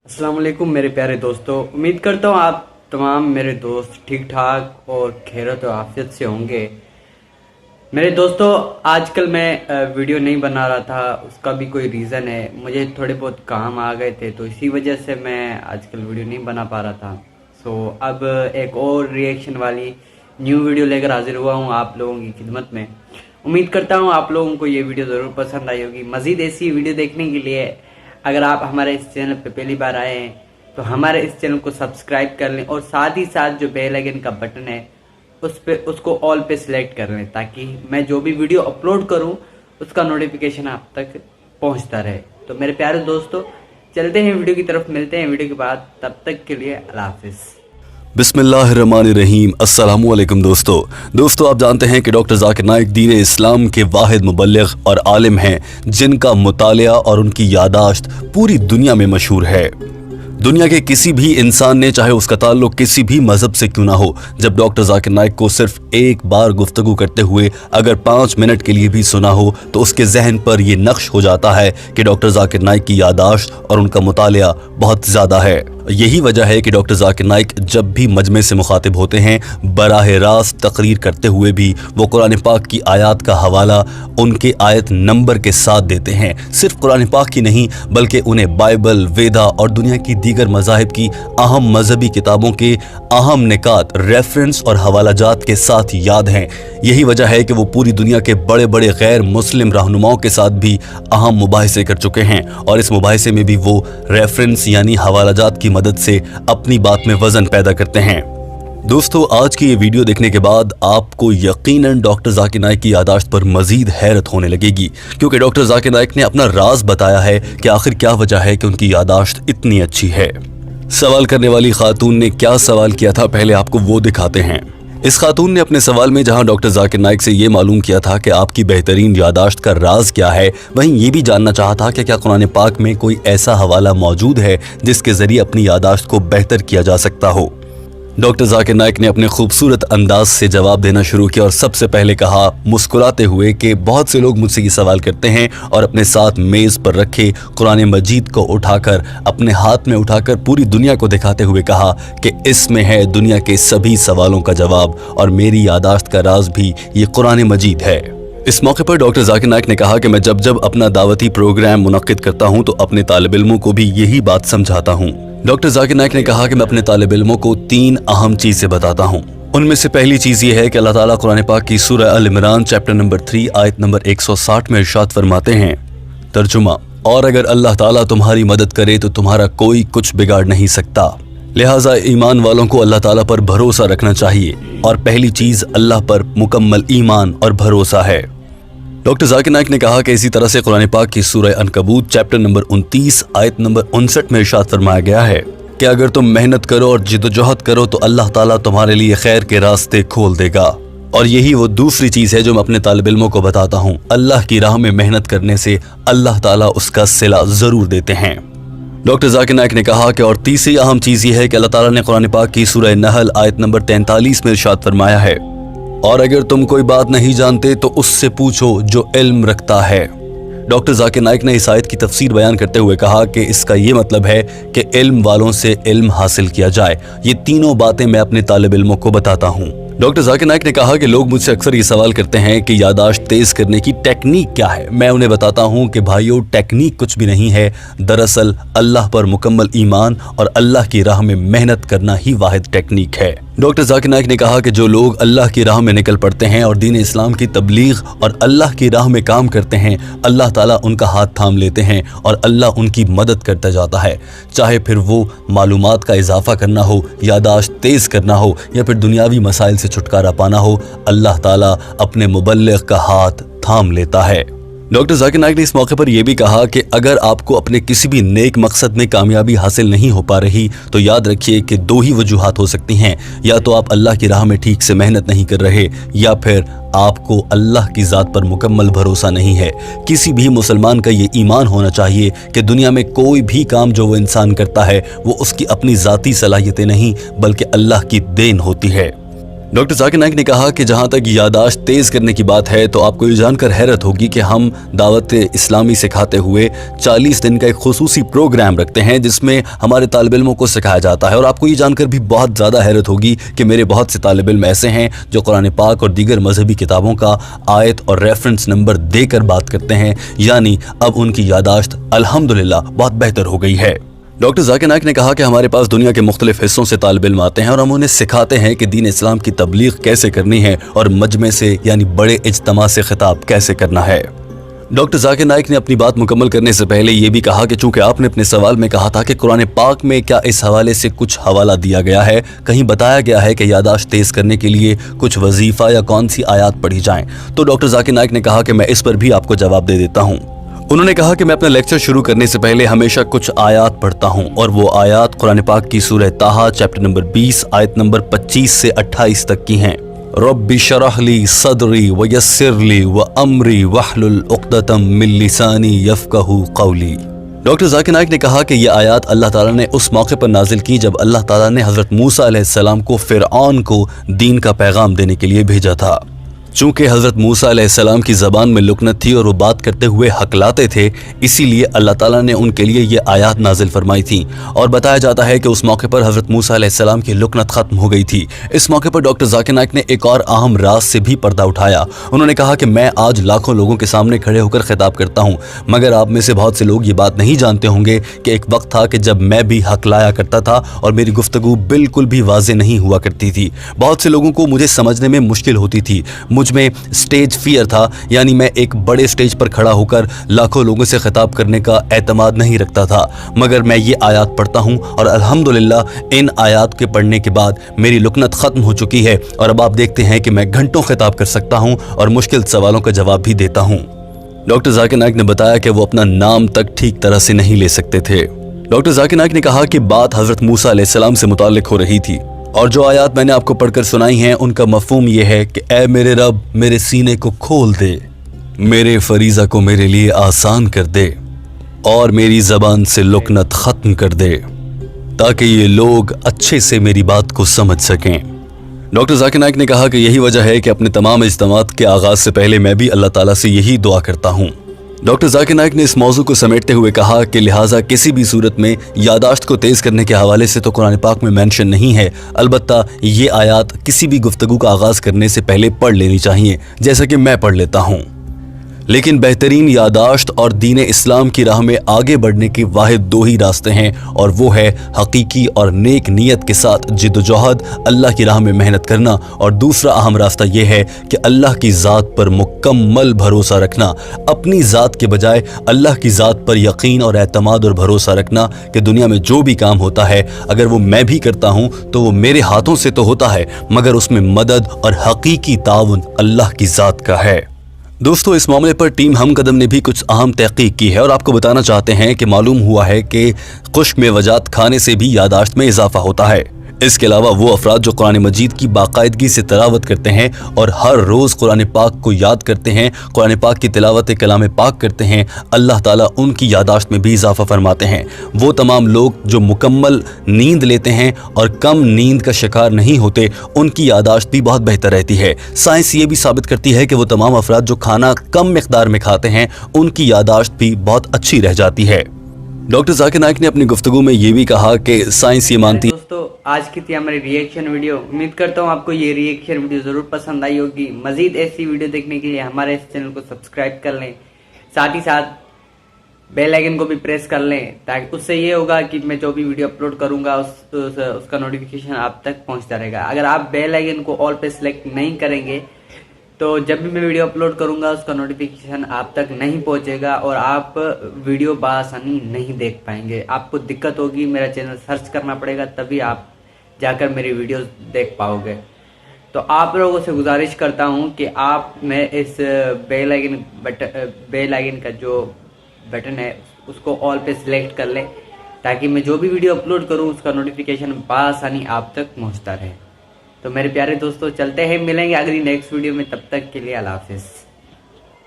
अस्सलाम वालेकुम मेरे प्यारे दोस्तों। उम्मीद करता हूँ आप तमाम मेरे दोस्त ठीक ठाक और खैरियत और आफियत से होंगे। मेरे दोस्तों, आजकल मैं वीडियो नहीं बना रहा था, उसका भी कोई रीज़न है। मुझे थोड़े बहुत काम आ गए थे, तो इसी वजह से मैं आजकल वीडियो नहीं बना पा रहा था। अब एक और रिएक्शन वाली न्यू वीडियो लेकर हाजिर हुआ हूँ आप लोगों की खिदमत में। उम्मीद करता हूँ आप लोगों को ये वीडियो ज़रूर पसंद आई होगी। मज़ीद ऐसी वीडियो देखने के लिए अगर आप हमारे इस चैनल पर पहली बार आए हैं तो हमारे इस चैनल को सब्सक्राइब कर लें और साथ ही साथ जो बेल आइकन का बटन है उसको ऑल पे सिलेक्ट कर लें, ताकि मैं जो भी वीडियो अपलोड करूं उसका नोटिफिकेशन आप तक पहुंचता रहे। तो मेरे प्यारे दोस्तों, चलते हैं वीडियो की तरफ, मिलते हैं वीडियो के बाद। तब तक के लिए अल्लाह हाफिज़। बिस्मिल्लाहिर्रहमानिर्रहीम। अस्सलामु अलैकुम दोस्तों, आप जानते हैं कि डॉक्टर जाकिर नाइक दीन इस्लाम के वाहिद मुबल्लिग और आलिम हैं जिनका मुतालिया और उनकी यादाश्त पूरी दुनिया में मशहूर है। दुनिया के किसी भी इंसान ने, चाहे उसका ताल्लुक किसी भी मजहब से क्यों ना हो, जब डॉक्टर जाकिर नाइक को सिर्फ एक बार गुफ्तगू करते हुए अगर 5 मिनट के लिए भी सुना हो तो उसके जहन पर यह नक्श हो जाता है कि डॉक्टर जाकिर नाइक की यादाश्त और उनका मुतालिया बहुत ज्यादा है। यही वजह है कि डॉक्टर जाकिर नाइक जब भी मजमे से मुखातिब होते हैं, बराह रास्त तकरीर करते हुए भी वो कुरान पाक की आयत का हवाला उनके आयत नंबर के साथ देते हैं। सिर्फ कुरान पाक की नहीं, बल्कि उन्हें बाइबल, वेदा और दुनिया की दीगर मज़ाहिब की अहम मजहबी किताबों के अहम निकात, रेफरेंस और हवालाजात के साथ याद हैं। यही वजह है कि वो पूरी दुनिया के बड़े बड़े गैर मुस्लिम रहनुमाओं के साथ भी अहम मुबाहिसे कर चुके हैं और इस मुबाहिसे में भी वो रेफरेंस यानी हवालाजात की मदद से अपनी बात में वजन पैदा करते हैं। दोस्तों, आज की ये वीडियो देखने के बाद आपको यकीनन डॉक्टर जाकिर नाइक की यादाश्त पर मजीद हैरत होने लगेगी, क्योंकि डॉक्टर जाकिर नाइक ने अपना राज बताया है कि आखिर क्या वजह है कि उनकी यादाश्त इतनी अच्छी है। सवाल करने वाली खातून ने क्या सवाल किया था, पहले आपको वो दिखाते हैं। इस खातून ने अपने सवाल में जहां डॉक्टर जाकिर नाइक से ये मालूम किया था कि आपकी बेहतरीन यादाश्त का राज क्या है, वहीं ये भी जानना चाहा था कि क्या कुरान पाक में कोई ऐसा हवाला मौजूद है जिसके जरिए अपनी यादाश्त को बेहतर किया जा सकता हो। डॉक्टर जाकिर नाइक ने अपने खूबसूरत अंदाज से जवाब देना शुरू किया और सबसे पहले कहा मुस्कुराते हुए कि बहुत से लोग मुझसे ये सवाल करते हैं और अपने साथ मेज़ पर रखे कुरान मजीद को उठाकर अपने हाथ में उठाकर पूरी दुनिया को दिखाते हुए कहा कि इसमें है दुनिया के सभी सवालों का जवाब और मेरी यादाश्त का राज भी ये कुरान मजीद है। इस मौके पर डॉक्टर जाकिर नाइक ने कहा कि मैं जब जब अपना दावती प्रोग्राम मुनक्किद करता हूँ तो अपने तालिब इल्मों को भी यही बात समझाता हूँ। डॉक्टर जाकिर नाइक ने कहा कि मैं अपने तालिब इल्मों को 3 अहम चीजें बताता हूँ। उनमें से पहली चीज ये है कि अल्लाह ताला कुरान पाक की सूरह अल इमरान चैप्टर नंबर 3 आयत नंबर 160 में इरशाद फरमाते हैं, तर्जुमा, और अगर अल्लाह ताला तुम्हारी मदद करे तो तुम्हारा कोई कुछ बिगाड़ नहीं सकता। लिहाजा ईमान वालों को अल्लाह ताला पर भरोसा रखना चाहिए और पहली चीज अल्लाह पर मुकम्मल ईमान और भरोसा है। डॉक्टर जाकिर नाइक ने कहा कि इसी तरह से कुरान पाक की सूरह अनकबूत चैप्टर नंबर 29 आयत नंबर 59 में इरशाद फरमाया गया है कि अगर तुम मेहनत करो और जिद्दोजहद करो तो अल्लाह ताला तुम्हारे लिए खैर के रास्ते खोल देगा। और यही वो दूसरी चीज है जो मैं अपने तालिब इल्मों को बताता हूँ, अल्लाह की राह में मेहनत करने से अल्लाह ताला उसका सिला जरूर देते हैं। डॉक्टर जाकिर नाइक ने कहा कि और तीसरी अहम चीज ये है कि अल्लाह ताला ने कुरान पाक की सूरह नहल आयत नंबर 43 में इरशाद फरमाया है, और अगर तुम कोई बात नहीं जानते तो उससे पूछो जो इल्म रखता है। डॉक्टर जाकिर नाइक ने इस आयत की तफसीर बयान करते हुए कहा कि इसका ये मतलब है कि इल्म वालों से इल्म हासिल किया जाए। ये तीनों बातें मैं अपने तालिब इल्मों को बताता हूँ। डॉक्टर जाकिर नाइक ने कहा कि लोग मुझसे अक्सर ये सवाल करते हैं कि यादाश्त तेज करने की टेक्निक क्या है। मैं उन्हें बताता हूँ कि भाइयों, टेक्निक कुछ भी नहीं है, दरअसल अल्लाह पर मुकम्मल ईमान और अल्लाह की राह में मेहनत करना ही वाहिद टेक्निक है। डॉक्टर जाकिर नाइक ने कहा कि जो लोग अल्लाह की राह में निकल पड़ते हैं और दीन इस्लाम की तबलीग और अल्लाह की राह में काम करते हैं, अल्लाह ताला उनका हाथ थाम लेते हैं और अल्लाह उनकी मदद करता जाता है। चाहे फिर वो मालूमात का इजाफा करना हो, यादाश्त तेज करना हो या फिर दुनियावी मसाइल से छुटकारा पाना हो, अल्लाह ताला अपने मुबल्लिग का हाथ थाम लेता है। डॉक्टर जाकिर नाइक ने इस मौके पर यह भी कहा कि अगर आपको अपने किसी भी नेक मकसद में कामयाबी हासिल नहीं हो पा रही तो याद रखिए कि 2 ही वजूहात हो सकती हैं, या तो आप अल्लाह की राह में ठीक से मेहनत नहीं कर रहे या फिर आपको अल्लाह की ज़ात पर मुकम्मल भरोसा नहीं है। किसी भी मुसलमान का ये ईमान होना चाहिए कि दुनिया में कोई भी काम जो वो इंसान करता है वो उसकी अपनी ज़ाती सलाहियतें नहीं बल्कि अल्लाह की देन होती है। डॉक्टर जाकिर नाइक ने कहा कि जहां तक यादाश्त तेज करने की बात है तो आपको ये जानकर हैरत होगी कि हम दावत इस्लामी सिखाते हुए 40 दिन का एक खुसूसी प्रोग्राम रखते हैं जिसमें हमारे तालिब इल्मों को सिखाया जाता है। और आपको ये जानकर भी बहुत ज़्यादा हैरत होगी कि मेरे बहुत से तालिब इल्म ऐसे हैं जो कुरान पाक और दीगर मजहबी किताबों का आयत और रेफरेंस नंबर देकर बात करते हैं, यानी अब उनकी यादाश्त अल्हम्दुलिल्लाह बहुत बेहतर हो गई है। डॉक्टर जाकिर नाइक ने कहा कि हमारे पास दुनिया के मुख्तलिफ हिस्सों से तालिब इल्म आते हैं और हम उन्हें सिखाते हैं कि दीन इस्लाम की तबलीग कैसे करनी है और मजमे से यानी बड़े इज्तिमा से खिताब कैसे करना है। डॉक्टर जाकिर नाइक ने अपनी बात मुकम्मल करने से पहले ये भी कहा कि चूंकि आपने अपने सवाल में कहा था कि कुरान पाक में क्या इस हवाले से कुछ हवाला दिया गया है, कहीं बताया गया है कि यादाश्त तेज करने के लिए कुछ वजीफ़ा या कौन सी आयत पढ़ी जाएं, तो डॉक्टर जाकिर नाइक ने कहा कि मैं इस पर भी आपको जवाब दे देता हूँ। उन्होंने कहा कि मैं अपना लेक्चर शुरू करने से पहले हमेशा कुछ आयत पढ़ता हूँ और वो आयत कुरान पाक की सूरह ताहा चैप्टर नंबर 20 आयत नंबर 25 से 28 तक की हैं। रब्बि शरह ली सदरी व यस्सिर ली व अमरी वहलुल उक़दतम मिन लिसानी यफ़क़हू क़ौली। डॉक्टर जाकिर नाइक ने कहा कि ये आयत अल्लाह ताला ने उस मौके पर नाजिल की जब अल्लाह ताला ने हज़रत मूसा अलैहिस्सलाम को फ़िरऔन को दीन का पैगाम देने के लिए भेजा था। चूंकि हज़रत मूसा अलैहिस्सलाम की ज़बान में लुकनत थी और वो बात करते हुए हकलाते थे, इसीलिए अल्लाह ताला ने उनके लिए ये आयत नाजिल फरमाई थी। और बताया जाता है कि उस मौके पर हज़रत मूसा अलैहिस्सलाम की लुकनत ख़त्म हो गई थी। इस मौके पर डॉक्टर जाकिर नाइक ने एक और अहम राज से भी पर्दा उठाया। उन्होंने कहा कि मैं आज लाखों लोगों के सामने खड़े होकर खिताब करता हूँ, मगर आप में से बहुत से लोग ये बात नहीं जानते होंगे कि एक वक्त था कि जब मैं भी हकलाया करता था और मेरी गुफ्तगू बिल्कुल भी वाज़ेह नहीं हुआ करती थी। बहुत से लोगों को मुझे समझने में मुश्किल होती थी। मुझ में स्टेज फियर था, यानी मैं एक बड़े स्टेज पर खड़ा होकर लाखों लोगों से खिताब करने का एतमाद नहीं रखता था। मगर मैं ये आयत पढ़ता हूँ और अल्हम्दुलिल्लाह इन आयत के पढ़ने के बाद मेरी लुकनत ख़त्म हो चुकी है और अब आप देखते हैं कि मैं घंटों खिताब कर सकता हूँ और मुश्किल सवालों का जवाब भी देता हूँ। डॉक्टर जाकिर नाइक ने बताया कि वो अपना नाम तक ठीक तरह से नहीं ले सकते थे। डॉक्टर जाकिर नाइक ने कहा कि बात हज़रत मूसा अलैहिस्सलाम से मुताल्लिक हो रही थी और जो आयत मैंने आपको पढ़कर सुनाई हैं उनका मफहूम ये है कि ए मेरे रब, मेरे सीने को खोल दे, मेरे फरीज़ा को मेरे लिए आसान कर दे और मेरी ज़बान से लुकनत ख़त्म कर दे ताकि ये लोग अच्छे से मेरी बात को समझ सकें। डॉक्टर जाकिर नाइक ने कहा कि यही वजह है कि अपने तमाम इज्तिमात के आगाज़ से पहले मैं भी अल्लाह ताला से यही दुआ करता हूँ। डॉक्टर जाकिर नाइक ने इस मौजू को समेटते हुए कहा कि लिहाजा किसी भी सूरत में यादाश्त को तेज़ करने के हवाले से तो कुरान पाक में मेंशन नहीं है, अलबत्ता ये आयत किसी भी गुफ्तगू का आगाज़ करने से पहले पढ़ लेनी चाहिए, जैसा कि मैं पढ़ लेता हूँ। लेकिन बेहतरीन यादाश्त और दीन इस्लाम की राह में आगे बढ़ने के वाहिद दो ही रास्ते हैं और वो है हकीकी और नेक नीयत के साथ जिद्दोजहद, अल्लाह की राह में मेहनत करना, और दूसरा अहम रास्ता ये है कि अल्लाह की ज़ात पर मुकम्मल भरोसा रखना, अपनी ज़ात के बजाय अल्लाह की ज़ात पर यकीन और एतमाद और भरोसा रखना कि दुनिया में जो भी काम होता है अगर वो मैं भी करता हूँ तो वो मेरे हाथों से तो होता है मगर उसमें मदद और हकीकी ताउन अल्लाह की ज़ात का है। दोस्तों, इस मामले पर टीम हमकदम ने भी कुछ अहम तहकीक की है और आपको बताना चाहते हैं कि मालूम हुआ है कि खुश्क मेवजात खाने से भी यादाश्त में इजाफा होता है। इसके अलावा वो अफराद जो कुरान मजीद की बाकायदगी से तिलावत करते हैं और हर रोज़ कुरान पाक को याद करते हैं, कुरान पाक की तिलावत कलाम पाक करते हैं, अल्लाह ताला उनकी यादाश्त में भी इजाफा फरमाते हैं। वो तमाम लोग जो मुकम्मल नींद लेते हैं और कम नींद का शिकार नहीं होते, उनकी यादाश्त भी बहुत बेहतर रहती है। साइंस ये भी साबित करती है कि वो तमाम अफराद जो खाना कम मिकदार में खाते हैं, उनकी यादाश्त भी बहुत अच्छी रह जाती है। डॉक्टर जाकिर नाइक ने अपनी गुफ्तगू में ये भी कहा कि साइंस ये मानती है। दोस्तों, आज की थी हमारी रिएक्शन वीडियो। उम्मीद करता हूँ आपको ये रिएक्शन वीडियो जरूर पसंद आई होगी। मजीद ऐसी वीडियो देखने के लिए हमारे इस चैनल को सब्सक्राइब कर लें, साथ ही साथ बेल आइकन को भी प्रेस कर लें, ताकि उससे ये होगा कि मैं जो भी वीडियो अपलोड करूंगा उसका नोटिफिकेशन आप तक पहुंचता रहेगा। अगर आप बेल आइकन को ऑल पे सिलेक्ट नहीं करेंगे तो जब भी मैं वीडियो अपलोड करूंगा उसका नोटिफिकेशन आप तक नहीं पहुंचेगा और आप वीडियो बआसानी नहीं देख पाएंगे। आपको दिक्कत होगी, मेरा चैनल सर्च करना पड़ेगा, तभी आप जाकर मेरी वीडियोस देख पाओगे। तो आप लोगों से गुजारिश करता हूं कि आप मैं इस बेल आइकन का जो बटन है उसको ऑल पे सिलेक्ट कर लें, ताकि मैं जो भी वीडियो अपलोड करूं उसका नोटिफिकेशन बआसानी आप तक पहुंचता रहे। तो मेरे प्यारे दोस्तों, चलते हैं, मिलेंगे अगली नेक्स्ट वीडियो में। तब तक के लिए अल्लाह हाफिज़।